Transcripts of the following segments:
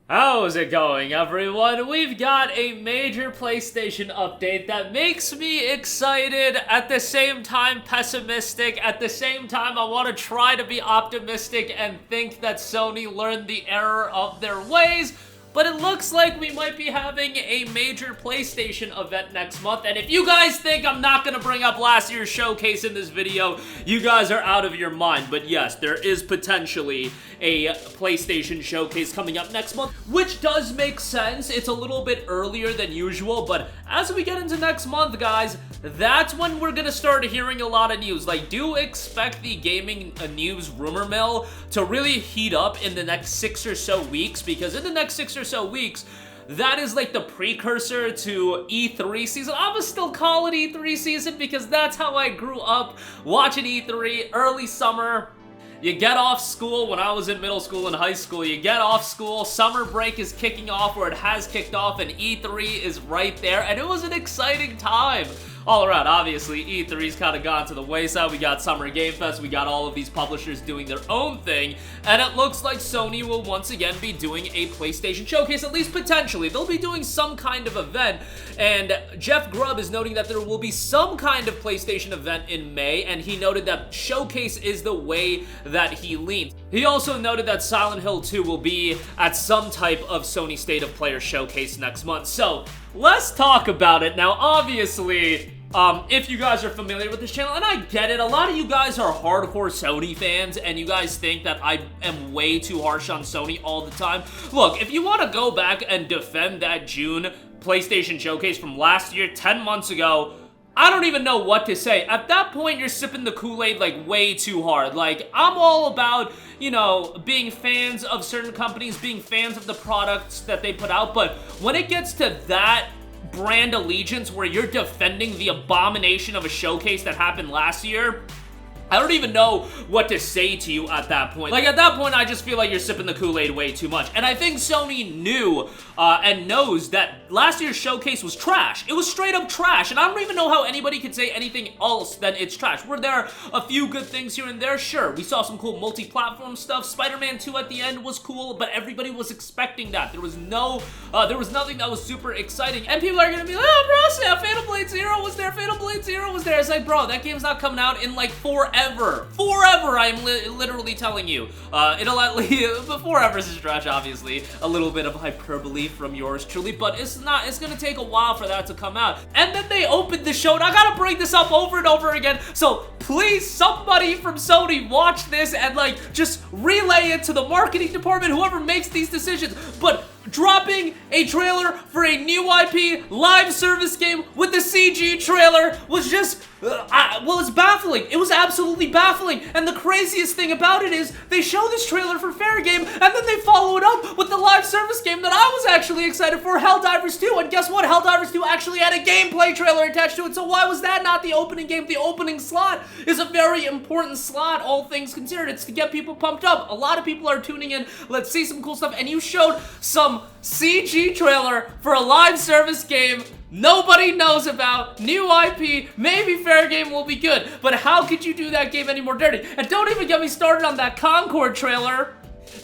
How's it going, everyone? We've got a major PlayStation update that makes me excited, at the same time pessimistic. At the same time, I want to try to be optimistic and think that Sony learned the error of their ways. But it looks like we might be having a major PlayStation event next month. And if you guys think I'm not going to bring up last year's showcase in this video, you guys are out of your mind. But yes, there is potentially a PlayStation showcase coming up next month, which does make sense. It's a little bit earlier than usual, but as we get into next month, guys, that's when we're going to start hearing a lot of news. Like, do expect the gaming news rumor mill to really heat up in the next 6 or so weeks, because in the next 6 or so weeks, that is like the precursor to E3 season. I'm gonna still call it E3 season because that's how I grew up watching E3, early summer. You get off school. When I was in middle school and high school, you get off school, summer break is kicking off, or it has kicked off, and E3 is right there, and it was an exciting time all around. Obviously, E3's kind of gone to the wayside. We got Summer Game Fest, we got all of these publishers doing their own thing, and it looks like Sony will once again be doing a PlayStation showcase, at least potentially. They'll be doing some kind of event, and Jeff Grubb is noting that there will be some kind of PlayStation event in May, and he noted that showcase is the way that he leans. He also noted that Silent Hill 2 will be at some type of Sony State of Play showcase next month. So, let's talk about it. Now, obviously, if you guys are familiar with this channel, and I get it, a lot of you guys are hardcore Sony fans, and you guys think that I am way too harsh on Sony all the time. Look, if you want to go back and defend that June PlayStation showcase from last year, 10 months ago, I don't even know what to say. At that point, you're sipping the Kool-Aid, like, way too hard. Like, I'm all about, you know, being fans of certain companies, being fans of the products that they put out, but when it gets to that brand allegiance where you're defending the abomination of a showcase that happened last year, I don't even know what to say to you at that point. Like, at that point, I just feel like you're sipping the Kool-Aid way too much. And I think Sony knew and knows that last year's showcase was trash. It was straight up trash. And I don't even know how anybody could say anything else than it's trash. Were there a few good things here and there? Sure. We saw some cool multi-platform stuff. Spider-Man 2 at the end was cool, but everybody was expecting that. There was nothing that was super exciting. And people are gonna be like, oh, bro, Phantom Blade Zero was there, Phantom Blade Zero was there. It's like, bro, that game's not coming out in like forever, I'm literally telling you. It'll at least, but forever is trash, obviously. A little bit of hyperbole from yours truly, but it's gonna take a while for that to come out. And then they opened the show, and I gotta bring this up over and over again, so please, somebody from Sony watch this and, like, just relay it to the marketing department, whoever makes these decisions, but dropping a trailer for a new IP live service game with the CG trailer was just, well, it's baffling. It was absolutely baffling. And the craziest thing about it is they show this trailer for Fair Game, and then they follow it up with the live service game that I was actually excited for, Helldivers 2. And guess what? Helldivers 2 actually had a gameplay trailer attached to it, so why was that not the opening game? The opening slot is a very important slot, all things considered. It's to get people pumped up. A lot of people are tuning in. Let's see some cool stuff. And you showed some CG trailer for a live service game nobody knows about, new IP, maybe Fair Game will be good, but how could you do that game any more dirty? And don't even get me started on that Concord trailer.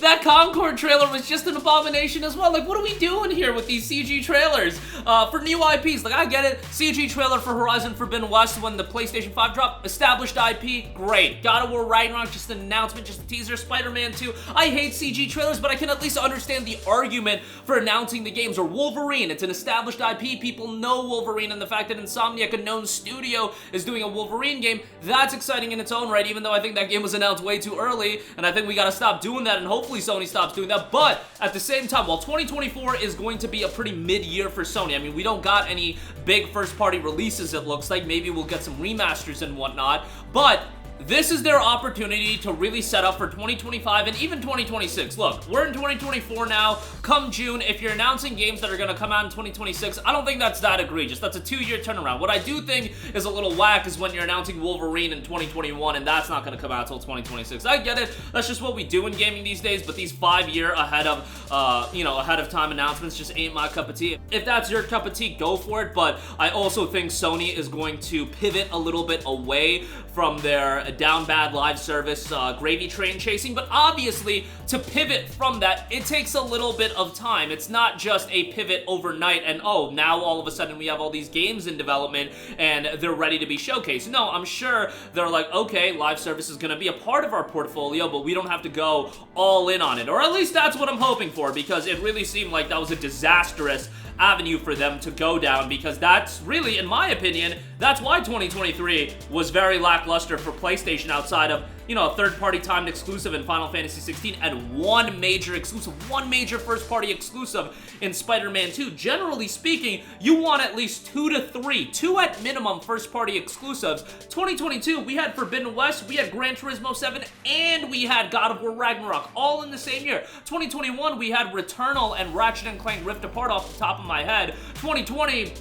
That Concord trailer was just an abomination as well. Like, what are we doing here with these CG trailers for new IPs? Like, I get it. CG trailer for Horizon Forbidden West when the PlayStation 5 dropped. Established IP, great. God of War Ragnarok, just an announcement, just a teaser. Spider-Man 2. I hate CG trailers, but I can at least understand the argument for announcing the games. Or Wolverine, it's an established IP. People know Wolverine, and the fact that Insomniac, a known studio, is doing a Wolverine game, that's exciting in its own right, even though I think that game was announced way too early, and I think we gotta stop doing that, and hopefully Sony stops doing that. But at the same time, while 2024 is going to be a pretty mid-year for Sony, I mean, we don't got any big first-party releases, it looks like. Maybe we'll get some remasters and whatnot, but this is their opportunity to really set up for 2025 and even 2026. Look, we're in 2024 now. Come June, if you're announcing games that are going to come out in 2026, I don't think that's that egregious. That's a 2-year turnaround. What I do think is a little whack is when you're announcing Wolverine in 2021 and that's not going to come out until 2026. I get it. That's just what we do in gaming these days, but these 5-year ahead of time announcements just ain't my cup of tea. If that's your cup of tea, go for it, but I also think Sony is going to pivot a little bit away from their down bad live service gravy train chasing, but obviously to pivot from that, it takes a little bit of time. It's not just a pivot overnight and oh, now all of a sudden we have all these games in development and they're ready to be showcased. No, I'm sure they're like, okay, live service is going to be a part of our portfolio, but we don't have to go all in on it. Or at least that's what I'm hoping for, because it really seemed like that was a disastrous avenue for them to go down, because that's really, in my opinion, that's why 2023 was very lackluster for PlayStation outside of, you know, a third-party timed exclusive in Final Fantasy 16 and one major exclusive, one major first-party exclusive in Spider-Man 2. Generally speaking, you want at least 2 to 3, 2 at minimum first-party exclusives. 2022, we had Forbidden West, we had Gran Turismo 7, and we had God of War Ragnarok, all in the same year. 2021, we had Returnal and Ratchet & Clank Rift Apart off the top of my head. 2020,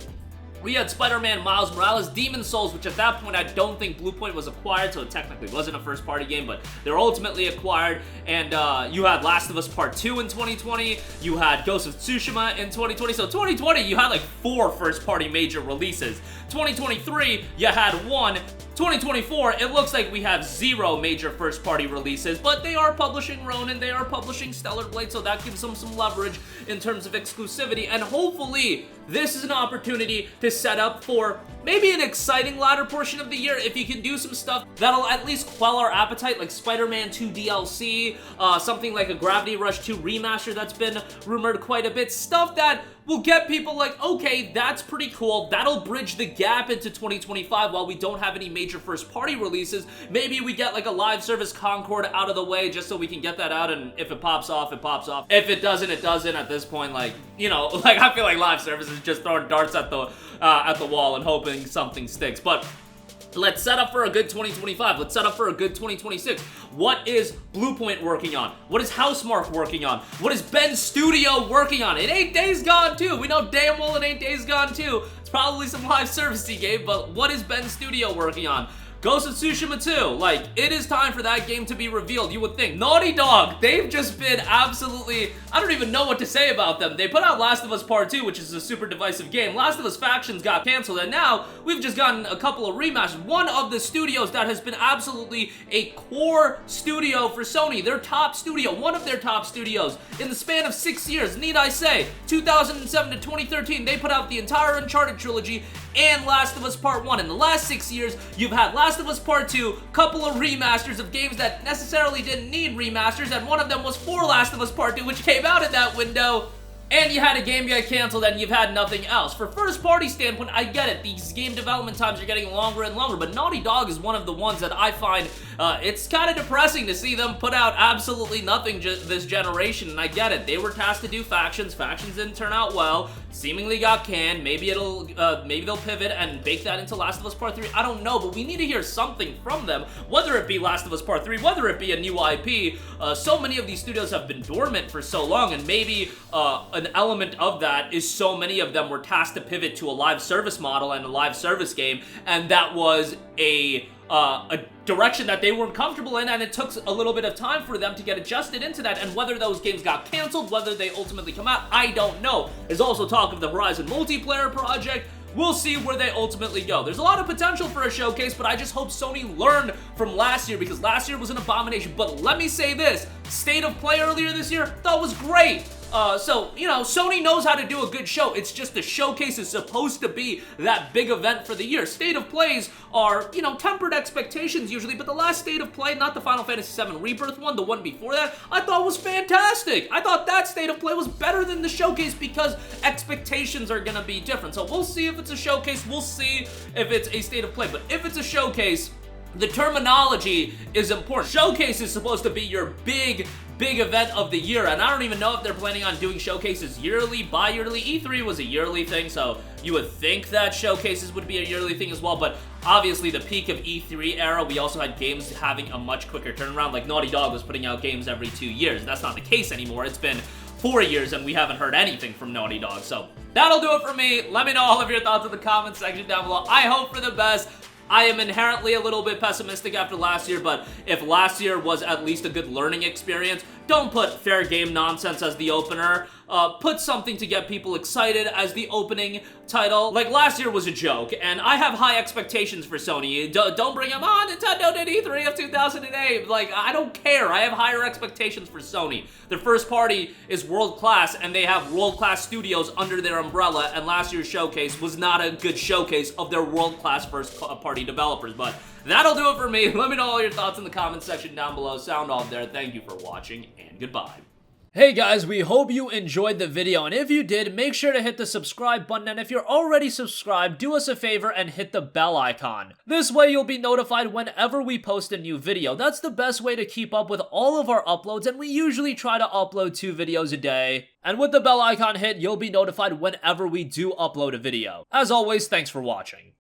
we had Spider-Man, Miles Morales, Demon's Souls, which at that point I don't think Bluepoint was acquired, so it technically wasn't a first-party game, but they were ultimately acquired. And you had Last of Us Part 2 in 2020, you had Ghost of Tsushima in 2020, so 2020 you had like 4 first-party major releases. 2023, you had 1. 2024, it looks like we have 0 major first-party releases, but they are publishing Ronin, they are publishing Stellar Blade, so that gives them some leverage in terms of exclusivity, and hopefully this is an opportunity to set up for maybe an exciting latter portion of the year if you can do some stuff that'll at least quell our appetite, like Spider-Man 2 DLC, something like a Gravity Rush 2 remaster that's been rumored quite a bit, stuff that will get people like, okay, that's pretty cool, that'll bridge the gap into 2025 while we don't have any major first-party releases. Maybe we get like a live service Concord out of the way just so we can get that out, and if it pops off, it pops off. If it doesn't, it doesn't. At this point, like, you know, like I feel like live service is just throwing darts at the wall and hoping something sticks. But let's set up for a good 2025. Let's set up for a good 2026. What is Bluepoint working on? What is Housemarque working on? What is Ben Studio working on? It ain't Days Gone 2. We know damn well it ain't Days Gone 2. It's probably some live servicey game, but what is Ben Studio working on? Ghost of Tsushima 2, like, it is time for that game to be revealed, you would think. Naughty Dog, they've just been absolutely, I don't even know what to say about them. They put out Last of Us Part 2, which is a super divisive game. Last of Us Factions got canceled, and now we've just gotten a couple of remasters. One of the studios that has been absolutely a core studio for Sony, their top studio, one of their top studios, in the span of 6 years, need I say, 2007 to 2013, they put out the entire Uncharted trilogy and Last of Us Part 1. In the last 6 years, you've had Last of Us Part 2, couple of remasters of games that necessarily didn't need remasters, and one of them was for Last of Us Part 2, which came out in that window, and you had a game get canceled and you've had nothing else. For first-party standpoint, I get it. These game development times are getting longer and longer, but Naughty Dog is one of the ones that I find it's kind of depressing to see them put out absolutely nothing this generation, and I get it. They were tasked to do Factions. Factions didn't turn out well. Seemingly got canned. Maybe maybe they'll pivot and bake that into Last of Us Part 3. I don't know, but we need to hear something from them, whether it be Last of Us Part 3, whether it be a new IP. So many of these studios have been dormant for so long, and maybe an element of that is so many of them were tasked to pivot to a live service model and a live service game, and that was a direction that they weren't comfortable in, and it took a little bit of time for them to get adjusted into that, and whether those games got canceled, whether they ultimately come out, I don't know. There's also talk of the Horizon multiplayer project. We'll see where they ultimately go. There's a lot of potential for a showcase, but I just hope Sony learned from last year, because last year was an abomination. But let me say this, State of Play earlier this year, that was great. So, you know, Sony knows how to do a good show. It's just the showcase is supposed to be that big event for the year. State of Plays are, you know, tempered expectations usually, but the last State of Play, not the Final Fantasy VII Rebirth one, the one before that, I thought was fantastic. I thought that State of Play was better than the showcase because expectations are gonna be different. So we'll see if it's a showcase, we'll see if it's a State of Play, but if it's a showcase, the terminology is important. Showcase is supposed to be your big event of the year, and I don't even know if they're planning on doing showcases yearly, bi-yearly. E3 was a yearly thing, so you would think that showcases would be a yearly thing as well, but obviously the peak of E3 era, we also had games having a much quicker turnaround, like Naughty Dog was putting out games every 2 years. That's not the case anymore. It's been 4 years and we haven't heard anything from Naughty Dog, so that'll do it for me. Let me know all of your thoughts in the comment section down below. I hope for the best. I am inherently a little bit pessimistic after last year, but if last year was at least a good learning experience, don't put fair game nonsense as the opener. Put something to get people excited as the opening title. Like, last year was a joke, and I have high expectations for Sony. Don't bring them on. Nintendo did E3 of 2008. Like, I don't care. I have higher expectations for Sony. Their first party is world-class, and they have world-class studios under their umbrella, and last year's showcase was not a good showcase of their world-class first-party developers. But that'll do it for me. Let me know all your thoughts in the comments section down below. Sound off there. Thank you for watching, and goodbye. Hey guys, we hope you enjoyed the video, and if you did, make sure to hit the subscribe button, and if you're already subscribed, do us a favor and hit the bell icon. This way you'll be notified whenever we post a new video. That's the best way to keep up with all of our uploads, and we usually try to upload 2 videos a day. And with the bell icon hit, you'll be notified whenever we do upload a video. As always, thanks for watching.